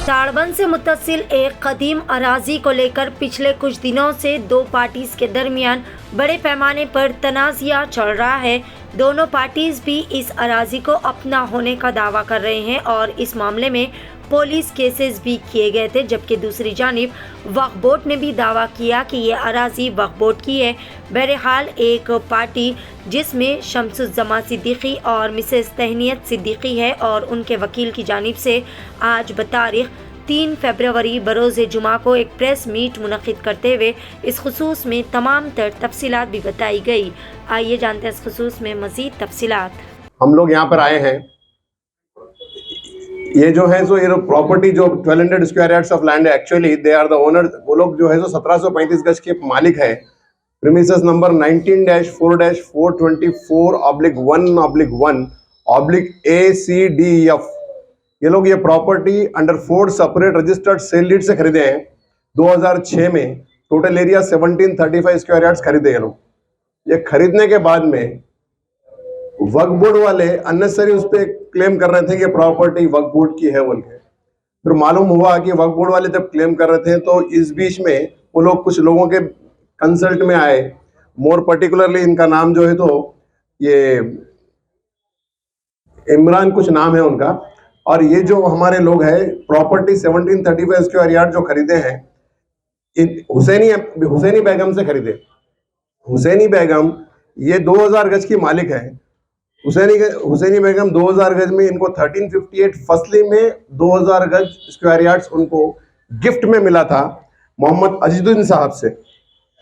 ताड़बन से मुत्तसिल एक कदीम अराजी को लेकर पिछले कुछ दिनों से दो पार्टीज के दरमियान बड़े पैमाने पर तनाज़ा चल रहा है। दोनों पार्टीज भी इस अराजी को अपना होने का दावा कर रहे हैं और इस मामले में पुलिस केसेस भी किए गए थे, जबकि दूसरी जानिब वक्फ बोर्ड ने भी दावा किया कि ये अराजी वक्फ बोर्ड की है। बहरहाल एक पार्टी जिसमें शम्सुज़्ज़मा सिद्दीकी और मिसेस तहनीत सिद्दीकी है और उनके वकील की जानिब से आज बतारीख 3 फरवरी बरोज़ जुमा को एक प्रेस मीट मुनक़िद करते हुए इस खुसूस में तमाम तर तफसीलात भी बताई गई। आइए जानते हैं इस खुसूस में मज़ीद तफसीलात। हम लोग यहाँ पर आए हैं, ये जो है सो ये प्रॉपर्टी जो 1200 स्क्वायर यार्ड्स ऑफ लैंड है, actually they are the owner. वो लोग जो है सो 1735 गज के मालिक है। Premises number 19-4-424/1/1/ACDF। ये लोग ये property under 4 separate registered sale deed से खरीदे हैं 2006 में। टोटल एरिया 1735 स्क्वायर यार्ड्स खरीदे ये लोग। ये खरीदने के बाद में वक्फ बोर्ड वाले अननेसेसरी उस पर क्लेम कर रहे थे कि प्रॉपर्टी वक्फ बोर्ड की है बोल के। फिर मालूम हुआ कि वक्फ बोर्ड वाले जब क्लेम कर रहे थे तो इस बीच में वो लोग कुछ लोगों के कंसल्ट में आए। मोर पर्टिकुलरली इनका नाम जो है तो ये इमरान कुछ नाम है उनका। और ये जो हमारे लोग हैं प्रॉपर्टी 1735 स्क्वायर यार्ड जो खरीदे हैं हुसैनी बेगम से खरीदे। हुसैनी बेगम ये 2000 गज की मालिक है। हुसैनी बेगम 2000 गज में इनको 1358 फसली में 2000 गज स्क्वायर यार्ड्स उनको गिफ्ट में मिला था मोहम्मद अजीजुद्दीन साहब से।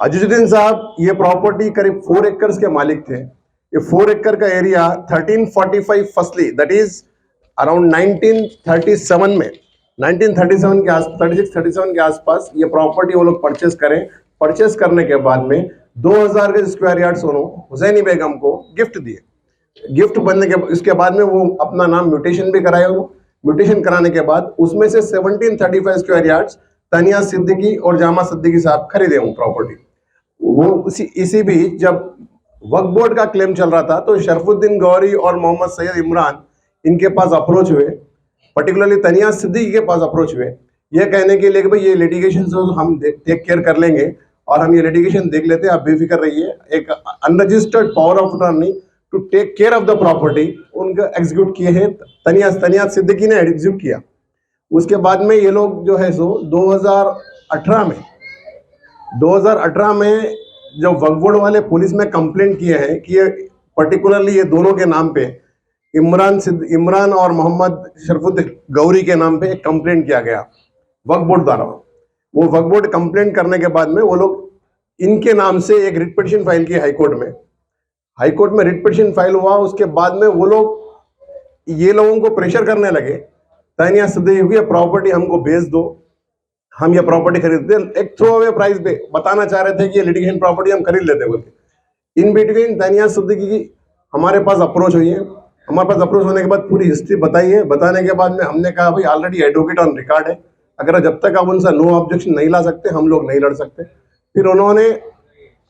अजीजुद्दीन साहब ये प्रॉपर्टी करीब 4 एकड़ के मालिक थे। ये 4 एकड़ का एरिया 1345 फसली दैट इज अराउंड 1937 में 1937 के 36-37 के आसपास ये प्रॉपर्टी वो लोग परचेस करें। परचेस करने के बाद में 2000 गज स्क्वायर यार्ड्स उन्होंने हुसैनी बेगम को गिफ्ट दिए। गिफ्ट बनने के इसके बाद में वो अपना नाम म्यूटेशन भी कराए। म्यूटेशन कराने के बाद उसमें से 1735 स्क्वायर यार्ड्स तनिया सिद्दीकी और जामा सिद्दीकी साहब खरीदे वो प्रॉपर्टी। वो इसी बीच जब वक्फ बोर्ड का क्लेम चल रहा था तो शरफुद्दीन गौरी और मोहम्मद सैयद इमरान इनके पास अप्रोच हुए, पर्टिकुलरली तनिया सिद्दीकी के पास अप्रोच हुए ये कहने के लिए कि भाई ये लिटिगेशन हम टेक केयर कर लेंगे और हम ये लिटिगेशन देख लेते हैं, आप बेफिक्र रहिए। एक unregistered power of attorney to take care of the property उनका एग्जीक्यूट किए हैं। तनिया सिद्दीकी ने एग्जीक्यूट किया। उसके बाद में ये लोग जो है सो 2018 में जब वक्फ बोर्ड वाले पुलिस में कंप्लेंट किए हैं कि ये पर्टिकुलरली ये दोनों के नाम पे इमरान और मोहम्मद शरफुद्दीन गौरी के नाम पे एक कंप्लेंट किया गया वक्फ बोर्ड द्वारा। वो वक्फ बोर्ड कंप्लेंट करने के बाद में वो लोग इनके नाम से एक रिट पिटीशन फाइल की हाईकोर्ट में रिट पिटीशन फाइल हुआ। उसके बाद में वो लोग ये लोगों को प्रेशर करने लगे तनिया सिद्दीकी की प्रॉपर्टी हमको बेच दो, हम ये प्रॉपर्टी खरीदते। एक थ्रो अवे प्राइस पे बताना चाह रहे थे कि ये लिटिगेशन प्रॉपर्टी हम खरीद लेते बोल के। इन बिटवीन तनिया सिद्दीकी की हमारे पास अप्रोच हुई है। हमारे पास अप्रोच होने के बाद पूरी हिस्ट्री बताई है। बताने के बाद में हमने कहा भाई ऑलरेडी एडवोकेट ऑन रिकॉर्ड है, अगर जब तक आप उनसे नो ऑब्जेक्शन नहीं ला सकते हम लोग नहीं लड़ सकते। फिर उन्होंने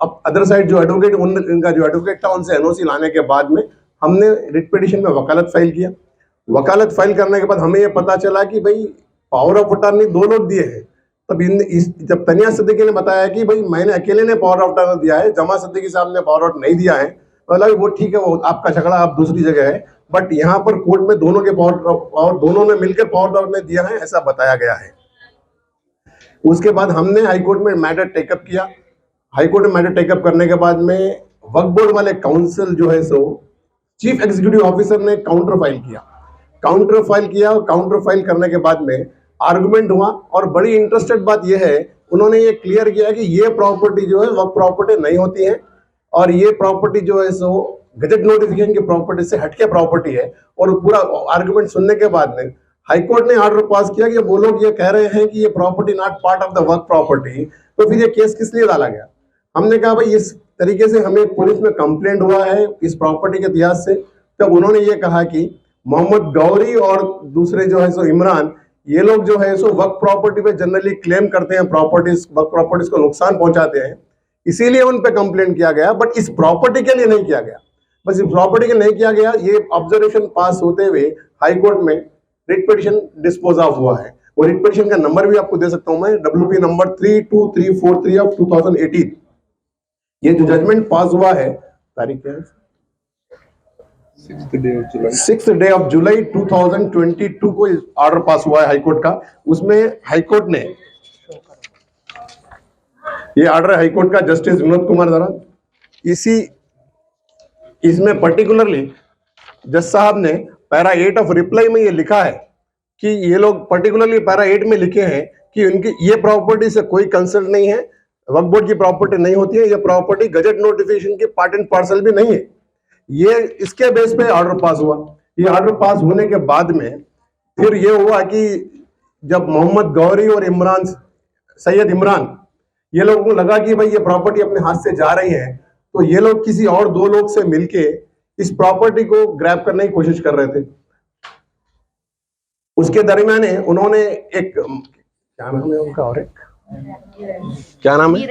अब अदर साइड जो एडवोकेट इनका जो एडवोकेट था उनसे एनओसी लाने के बाद में हमने रिट पिटीशन में वकालत फाइल किया। वकालत फाइल करने के बाद हमें ये पता चला कि भाई पावर ऑफ अटॉर्नी 2 लोग दिए हैं। तब जब तनिया सिद्दीकी ने बताया कि भाई मैंने अकेले ने पावर ऑफ अटॉर्नी दिया है, जमा सिद्दीकी साहब ने पावर ऑफ नहीं दिया है, मतलब वो ठीक है, वो आपका झगड़ा आप दूसरी जगह है, बट यहाँ पर कोर्ट में दोनों के पावर दोनों ने मिलकर पावर ऑफ ने दिया है ऐसा बताया गया है। उसके बाद हमने हाईकोर्ट में मैटर टेकअप किया। हाईकोर्ट में मैटर टेकअप करने के बाद में वक्फ बोर्ड वाले काउंसिल जो है सो चीफ एग्जीक्यूटिव ऑफिसर ने काउंटर फाइल करने के बाद में आर्गुमेंट हुआ। और बड़ी इंटरेस्टेड बात यह है उन्होंने ये क्लियर किया कि ये प्रॉपर्टी जो है वक्फ प्रॉपर्टी नहीं होती है और ये प्रॉपर्टी जो है सो गजट नोटिफिकेशन की प्रॉपर्टी से हटके प्रॉपर्टी है। और पूरा आर्गुमेंट सुनने के बाद में हाईकोर्ट ने ऑर्डर पास किया कि वो लोग ये कह रहे हैं कि ये property not part of the Waqf property, तो फिर ये केस किस लिए डाला गया। हमने कहा भाई इस तरीके से हमें पुलिस में कंप्लेंट हुआ है इस प्रॉपर्टी के इतिहास से। तब उन्होंने ये कहा कि मोहम्मद गौरी और दूसरे जो है सो इमरान ये लोग जो है सो वक्फ प्रॉपर्टी पे जनरली क्लेम करते हैं, वक्फ प्रॉपर्टीज को नुकसान पहुंचाते हैं, इसीलिए उन पे कंप्लेंट किया गया, बट इस प्रॉपर्टी के लिए नहीं किया गया। बस इस प्रॉपर्टी के लिए नहीं किया गया। ये ऑब्जर्वेशन पास होते हुए हाई कोर्ट में रिट पिटीशन डिस्पोज ऑफ हुआ है। और रिट पिटीशन का नंबर भी आपको दे सकता हूं मैं, WP नंबर 32343 ऑफ 2018। ये जो जजमेंट पास हुआ है, तारीख क्या है, 6th डे ऑफ जुलाई 2022 को ऑर्डर पास हुआ है हाईकोर्ट का। उसमें हाईकोर्ट ने, ये ऑर्डर है हाईकोर्ट का जस्टिस विनोद कुमार द्वारा। इसमें पर्टिकुलरली जज साहब ने पैरा 8 ऑफ रिप्लाई में ये लिखा है कि ये लोग पर्टिकुलरली पैरा 8 में लिखे हैं कि उनकी ये प्रॉपर्टी से कोई कंसर्न नहीं है, वक्फ बोर्ड की प्रॉपर्टी नहीं होती है, ये प्रॉपर्टी गजट नोटिफिकेशन की पार्ट एंड पार्सल भी नहीं है। ये इसके बेस पे ऑर्डर पास हुआ। ये ऑर्डर पास होने के बाद में फिर ये हुआ कि जब मोहम्मद गौरी और सैयद इमरान, ये लोगों को लगा कि भाई ये प्रॉपर्टी अपने हाथ से जा रही है, तो ये लोग किसी और 2 लोग से मिलके इस प्रॉपर्टी को ग्रैब करने की कोशिश कर रहे थे। उसके दरमियान उन्होंने एक, क्या नाम है उनका, और एक क्या नाम है,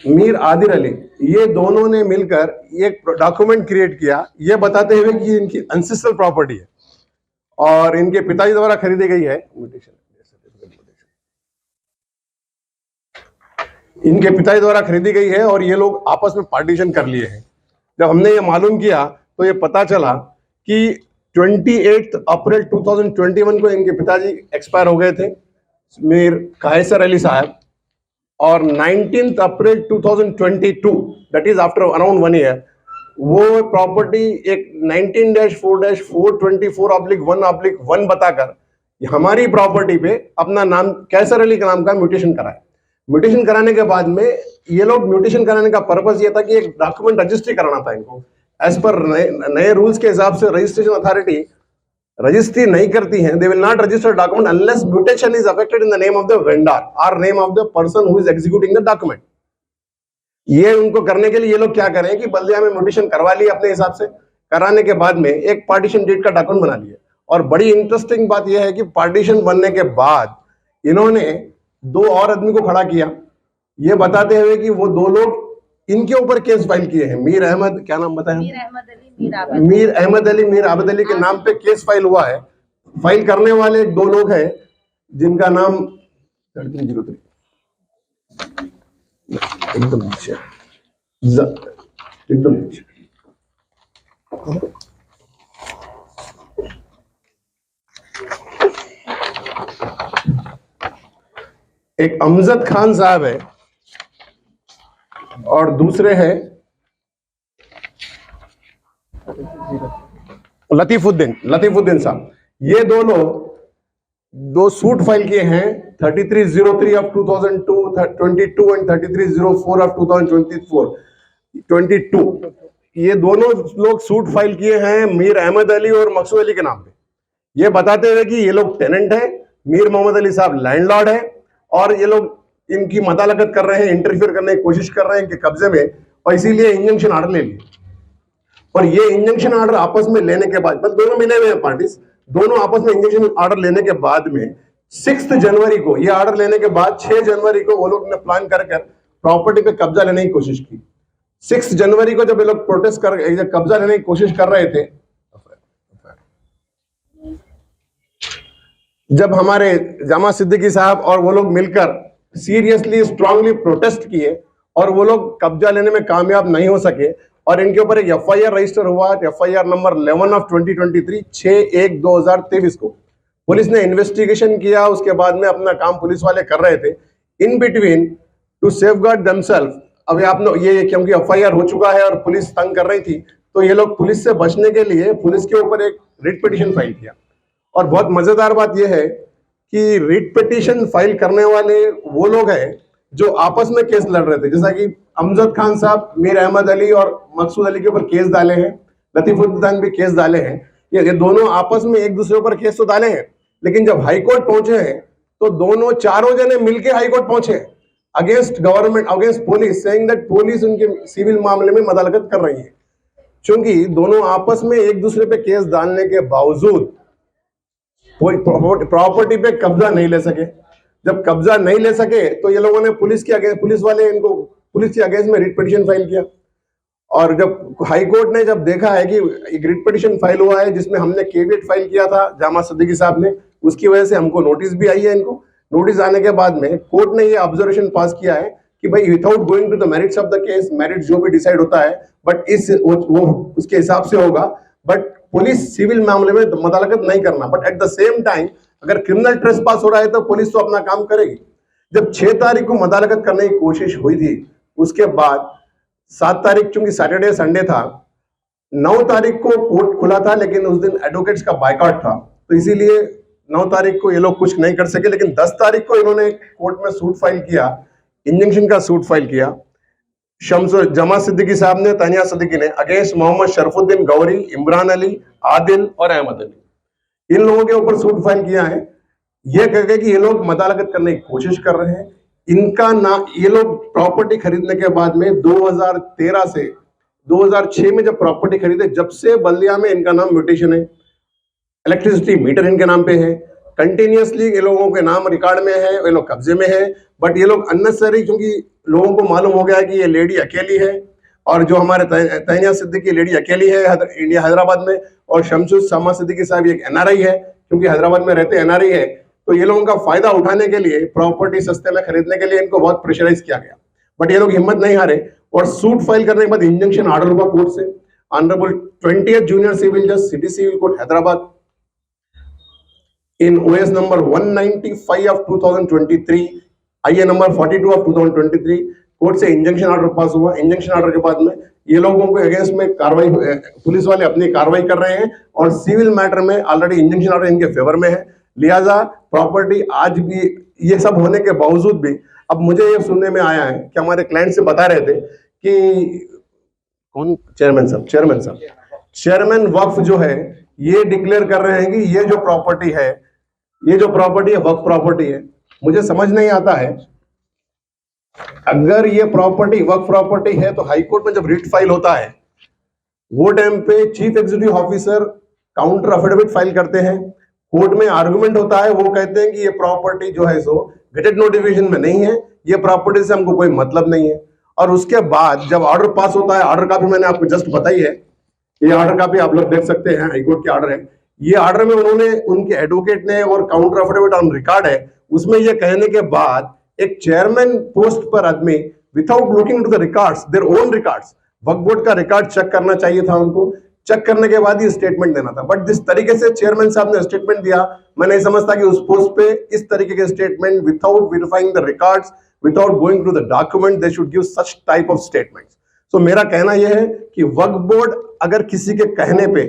मीर आदिल अली, ये दोनों ने मिलकर एक डॉक्यूमेंट क्रिएट किया, ये बताते हुए कि इनकी एंसेस्ट्रल प्रॉपर्टी है और इनके पिताजी द्वारा खरीदी गई है, इनके पिताजी द्वारा खरीदी गई है और ये लोग आपस में पार्टीशन कर लिए हैं। जब हमने ये मालूम किया तो ये पता चला कि 28 अप्रैल 2021 को इनके पिताजी एक्सपायर हो गए थे, मीर कायसर अली साहब, और 19 अप्रैल 2022, that is after around 1 year, वो प्रॉपर्टी एक 19-4-424/1/1 बताकर हमारी प्रॉपर्टी पे अपना नाम कैसर अली का नाम का म्यूटेशन कराया। म्यूटेशन कराने के बाद में ये लोग, म्यूटेशन कराने का पर्पस ये था कि एक डॉक्यूमेंट रजिस्ट्री कराना था इनको। एज पर नए रूल्स के हिसाब से रजिस्ट्रेशन अथॉरिटी रजिस्ट्री नहीं करती है, they will not register document unless mutation is affected in the name of the vendor और name of the person who is executing the document. ये उनको करने के लिए ये लोग क्या करें कि बल्दिया में म्यूटेशन करवा लिया अपने हिसाब से, कराने के बाद में एक पार्टीशन डेट का डॉक्यूमेंट बना लिया। और बड़ी इंटरेस्टिंग बात यह है कि पार्टीशन बनने के बाद इन्होंने 2 और आदमी को खड़ा किया, ये बताते हुए कि वो 2 लोग इनके ऊपर केस फाइल किए हैं। मीर अहमद, क्या नाम बताया, मीर अहमद अली, मीर आबद अली के नाम पे केस फाइल हुआ है। फाइल करने वाले 2 लोग हैं जिनका नाम एकदम नीचे, एकदम नीचे, एक अमजद खान साहब है और दूसरे हैं लतीफुद्दीन साहब। ये दोनों 2 सूट फाइल किए हैं 3303 ऑफ 2022 एंड 3304 ऑफ 2022। ये दोनों लोग सूट फाइल किए हैं मीर अहमद अली और मकसूद अली के नाम पे, ये बताते हुए कि ये लोग टेनेंट है, मीर मोहम्मद अली साहब लैंडलॉर्ड है और ये लोग इनकी मदालकत कर रहे हैं, इंटरफियर करने की कोशिश कर रहे हैं इनके कब्जे में, और इसीलिए इंजंक्शन ऑर्डर ले लिए। और ये इंजंक्शन ऑर्डर आपस में लेने के बाद, बस दोनों मिले हुए हैं पार्टीज, दोनों आपस में इंजंक्शन ऑर्डर लेने के बाद में 6 जनवरी को, ये ऑर्डर लेने के बाद 6 जनवरी को वो लोग ने प्लान कर प्रॉपर्टी पे कब्जा लेने की कोशिश की। 6 जनवरी को जब ये लोग प्रोटेस्ट कर, कब्जा लेने की कोशिश कर रहे थे, जब हमारे जामा सिद्दीकी साहब और वो लोग मिलकर सीरियसली स्ट्रांगली प्रोटेस्ट किए और वो लोग कब्जा लेने में कामयाब नहीं हो सके और इनके ऊपर एक FIR रजिस्टर हुआ, FIR नंबर 11 ऑफ 2023, 6/1/2023 को पुलिस ने इन्वेस्टिगेशन किया। उसके बाद में अपना काम पुलिस वाले कर रहे थे। In between to safeguard themselves, अभी आप लोग ये क्योंकि FIR हो चुका है और पुलिस तंग कर रही थी, तो ये लोग पुलिस से बचने के लिए पुलिस के ऊपर एक रिट पिटीशन फाइल किया। और बहुत मजेदार बात यह है कि रिट पिटीशन फाइल करने वाले वो लोग हैं जो आपस में केस लड़ रहे थे, जैसा कि अमजद खान साहब मीर अहमद अली और मकसूद अली के ऊपर केस डाले हैं, लतीफुद्दीन भी केस डाले हैं। ये दोनों आपस में एक दूसरे ऊपर केस तो डाले हैं, लेकिन जब हाईकोर्ट पहुंचे हैं तो दोनों चारों जने मिलके हाईकोर्ट पहुंचे against government, against police, saying that police उनके सिविल मामले में मदालकत कर रही है। क्योंकि दोनों आपस में एक दूसरे पे केस डालने के बावजूद प्रॉपर्टी पे कब्जा नहीं ले सके। जब कब्जा नहीं ले सके तो ये लोगों ने पुलिस वाले इनको पुलिस के अगेंस्ट में रिट पिटीशन फाइल किया और जब हाई कोर्ट ने जब देखा है कि एक रिट पिटीशन फाइल हुआ है जिसमें हमने केविएट फाइल किया था जामा सिद्दीकी साहब ने, उसकी वजह से हमको नोटिस भी आई है। इनको नोटिस आने के बाद में कोर्ट ने ये ऑब्जर्वेशन पास किया है कि भाई without going to the merits of the case, merit जो भी डिसाइड होता है बट वो उसके हिसाब से होगा, बट पुलिस सिविल मामले में मुदाखलत नहीं करना। But at the same time अगर क्रिमिनल ट्रेसपास हो रहा है तो पुलिस तो अपना काम करेगी। जब 6 तारीख को मुदाखलत करने की कोशिश हुई थी, उसके बाद 7 तारीख चूंकि सैटरडे संडे था, 9 तारीख को कोर्ट खुला था लेकिन उस दिन एडवोकेट्स का बायकॉट था, तो इसीलिए 9 तारीख को ये लोग कुछ नहीं कर सके। लेकिन 10 तारीख को इन्होंने कोर्ट में सूट फाइल किया, इंजंक्शन का सूट फाइल किया। जमा सिद्दीकी साहब ने, तानिया सिद्दीकी ने अगेंस्ट मोहम्मद शरफुद्दीन गौरी, इमरान अली, आदिल और अहमद अली, इन लोगों के ऊपर सूट फाइल किया है। ये कह के कि ये लोग मुदाखलत करने की कोशिश कर रहे हैं। इनका ना, ये लोग प्रॉपर्टी खरीदने के बाद में 2013 से 2006 में जब प्रॉपर्टी खरीदे, जब से बल्दिया में इनका नाम म्यूटेशन है, इलेक्ट्रिसिटी मीटर इनके नाम पे है, कंटिन्यूअसली ये लोगों के नाम रिकॉर्ड में है, ये लोग कब्जे में है। बट ये लोग अननेसेसरी, क्योंकि लोगों को मालूम हो गया कि ये लेडी अकेली है और जो हमारे तानिया सिद्दीकी लेडी अकेली है इंडिया हैदराबाद में, और शमशुद शमा सिद्दीकी साहब एक एनआरआई है, क्योंकि हैदराबाद में रहते एनआरआई है, तो ये लोगों का फायदा उठाने के लिए, प्रॉपर्टी सस्ते में खरीदने के लिए इनको बहुत प्रेशराइज किया गया। बट ये लोग हिम्मत नहीं हारे और सूट फाइल करने के बाद इंजंक्शन ऑर्डर हुआ कोर्ट से। ऑनरेबल 20th जूनियर सिविल जज, city civil court Hyderabad, in OS number 195 of 2023, IA number 42 of 2023, court से इंजंक्शन ऑर्डर पास हुआ। इंजंक्शन ऑर्डर के बाद में ये लोगों के अगेंस्ट में कार्रवाई, पुलिस वाले अपनी कार्रवाई कर रहे हैं और सिविल मैटर में ऑलरेडी इंजंक्शन ऑर्डर इनके फेवर में है। लिहाजा प्रॉपर्टी आज भी, ये सब होने के बावजूद भी, अब मुझे ये सुनने में आया है कि हमारे क्लाइंट से बता रहे थे कि कौन, चेयरमैन चेयरमैन वक्फ जो है, ये डिक्लेयर कर रहे हैं कि ये जो प्रॉपर्टी है वक्फ प्रॉपर्टी है। मुझे समझ नहीं आता है, अगर ये प्रॉपर्टी वक्फ प्रॉपर्टी है तो हाई कोर्ट में जब रिट फाइल होता है, वो टाइम पे chief executive officer counter affidavit file करते हैं, कोर्ट में आर्गुमेंट होता है, वो कहते हैं कि ये प्रॉपर्टी जो है सो गेजेट नोटिफिकेशन में नहीं है, ये प्रॉपर्टी से हमको कोई मतलब नहीं है। और उसके बाद जब ऑर्डर पास होता है, ऑर्डर कॉपी मैंने आपको जस्ट बताई है, ये ऑर्डर कॉपी आप लोग देख सकते हैं, हाईकोर्ट के ऑर्डर है। ये ऑर्डर में उन्होंने, उनके एडवोकेट ने, और काउंटर अफिडेविट ऑन रिकॉर्ड है, उसमें ये कहने के बाद एक चेयरमैन पोस्ट पर आदमी without looking to the records, their own records, Waqf board का रिकॉर्ड चेक करना चाहिए था उनको, चेक करने के बाद ही स्टेटमेंट देना था। बट जिस तरीके से चेयरमैन साहब ने स्टेटमेंट दिया, मैं नहीं समझता कि उस पोस्ट पे इस तरीके के statement without verifying the records, without going to the document, they should give such type of statements. So मेरा कहना यह है कि वक्फ बोर्ड अगर किसी के कहने पे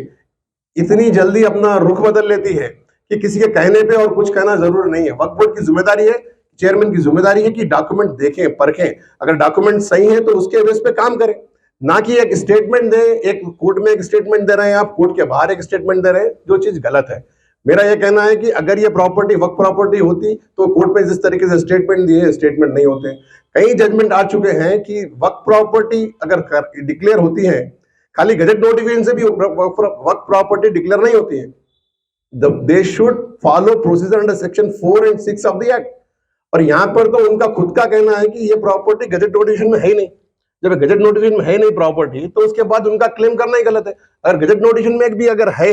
इतनी जल्दी अपना रुख बदल लेती है कि किसी के कहने पे और कुछ कहना जरूरी नहीं है, वक्फ बोर्ड की जिम्मेदारी है, चेयरमैन की जिम्मेदारी है कि डॉक्यूमेंट देखें, परखें, अगर डॉक्यूमेंट सही है तो उसके बेस पे काम करें, ना कि एक स्टेटमेंट दे, एक कोर्ट में एक स्टेटमेंट दे रहे हैं आप, कोर्ट के बाहर एक स्टेटमेंट दे रहे हैं, जो चीज गलत है। मेरा यह कहना है कि अगर ये प्रॉपर्टी वक्फ प्रॉपर्टी होती तो कोर्ट में जिस तरीके से स्टेटमेंट दिए, स्टेटमेंट नहीं होते। कई जजमेंट आ चुके हैं कि वक्फ प्रॉपर्टी अगर डिक्लेयर होती है, खाली गजेट नोटिफिकेशन से भी वक्फ प्रॉपर्टी डिक्लेयर नहीं होती है। They should follow procedure under section 4 and 6 of the act. और यहाँ पर तो उनका खुद का कहना है कि ये प्रॉपर्टी गजेट नोटिफिकेशन में है ही नहीं। जब गजेट नोटिफिकेशन में है नहीं प्रॉपर्टी, तो उसके बाद उनका क्लेम करना ही गलत है। अगर गजेट नोटिफिकेशन में भी अगर है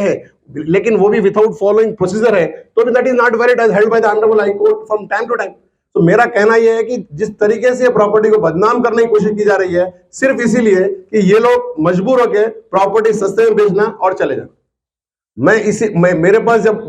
लेकिन वो भी विदाउट फॉलोइंग प्रोसीजर है, तो that is not valid as held by the honourable high court from time to time. तो मेरा कहना यह है कि जिस तरीके से प्रॉपर्टी को बदनाम करने की कोशिश की जा रही है, सिर्फ इसीलिए कि ये लोग मजबूर होकर प्रॉपर्टी सस्ते में बेचना और चले जाना। मेरे पास जब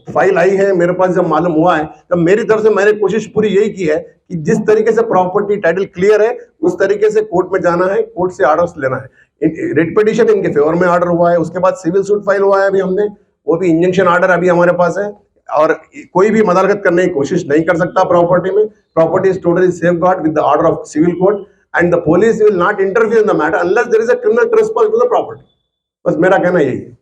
फाइल आई है, मेरे पास जब मालूम हुआ है, तब मेरी तरफ से मैंने कोशिश पूरी यही की है कि जिस तरीके से प्रॉपर्टी टाइटल क्लियर है, उस तरीके से कोर्ट में जाना है, कोर्ट से ऑर्डर्स लेना है। रिट पिटीशन इनके फेवर में ऑर्डर हुआ है, उसके बाद सिविल सूट फाइल हुआ है अभी हमने, वो भी इंजंक्शन ऑर्डर अभी हमारे पास है। और कोई भी मदालत करने की कोशिश नहीं कर सकता प्रॉपर्टी में। Property is totally safeguard with the order of civil court and the police will not interfere in the matter unless there is a criminal trespass to the property. बस मेरा कहना यही है।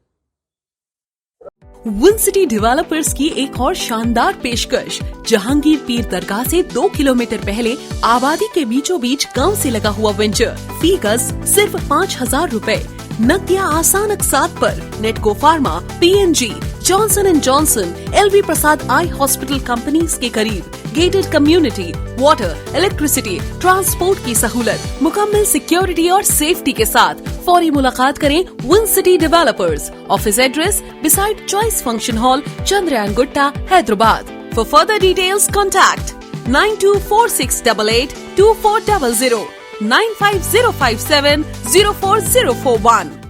विन सिटी डेवलपर्स की एक और शानदार पेशकश, जहांगीर पीर दरगाह से 2 किलोमीटर पहले आबादी के बीचों बीच गांव से लगा हुआ वेंचर, फी गज सिर्फ 5,000 रुपए, नकदिया आसान अकसात पर, Natco pharma, PNG, Johnson and Johnson, LV Prasad eye hospital companies के करीब, gated community, water, electricity, transport की सहूलत, मुकम्मल सिक्योरिटी और सेफ्टी के साथ। फौरी मुलाकात करें win city developers. Office address beside choice function hall, Chandrayaan Gutta, Hyderabad. For further details, contact 9246882400, 95057 04041.